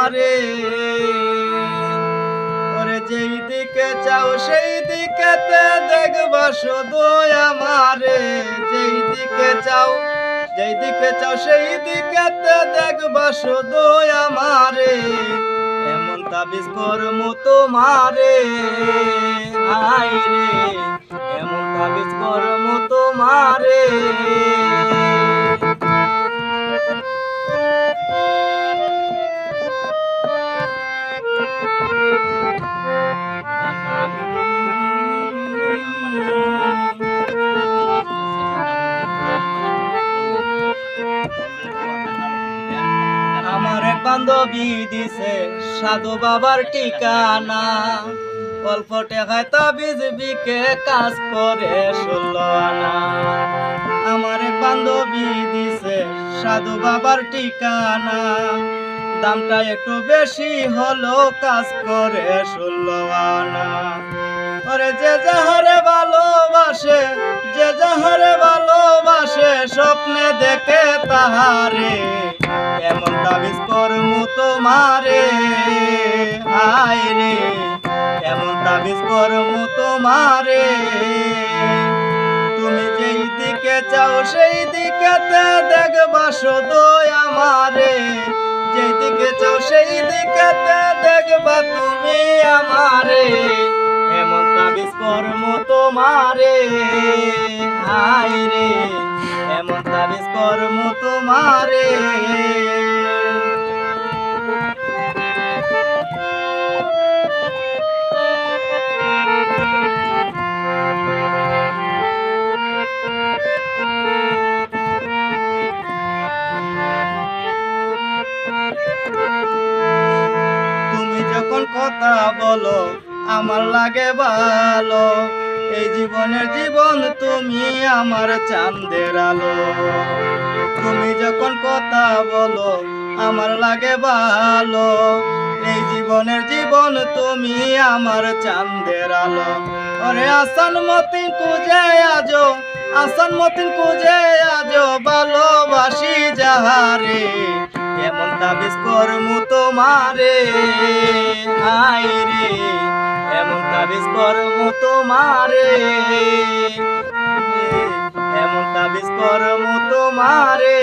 আমারে। ওরে যেই দিকে চাও সেই দিকেতে দেখবা শুধু আমারে। যেই দিকে চাও সেই দিকেতে দেখবা শুধু আমারে। এমন তাবিজ করমু তোমারে, হায় রে এমন তাবিজ করমু তোমারে। আমার এক বান্ধবী দিছে সাধু বাবার ঠিকানা। অল্প টাকায় তাবিজ বিকে কাজ করে 16 আনা। আমার এক বান্ধবী দিছে সাধু বাবার ঠিকানা। দামটা একটু বেশি হলো কাজ করে 16 আনা। ওরে যে যাহারে ভালোবাসে, যে যাহারে ভালোবাসে স্বপ্নে দেখে তাহারে। এমন তাবিজ করমু তোমারে, হায় রে এমন তাবিজ করমু তোমারে। তুমি যেই দিকে চাও সেই দিকেতে দেখবা শুধু আমারে। যেই দিকে চাও সেই দিকেতে দেখবা তুমি আমারে। এমন তাবিজ করমু তোমারে, হায় রে এমন তাবিজ করমু তোমারে। তুমি যখন কথা বলো আমার লাগে ভালো। এই জীবনের জীবন তুমি আমার চাঁদের আলো। তুমি যখন কথা বলো আমার লাগে ভালো। এই জীবনের জীবন তুমি আমার চাঁদের আলো। ওরে আসান মতিন খুঁজে আজো, আসান মতিন খুঁজে আজো ভালোবাসি যাহারে। এমন তাবিজ করমু তোমারে, হায় রে এমন তাবিজ করমু তোমারে। এমন তাবিজ করমু তোমারে।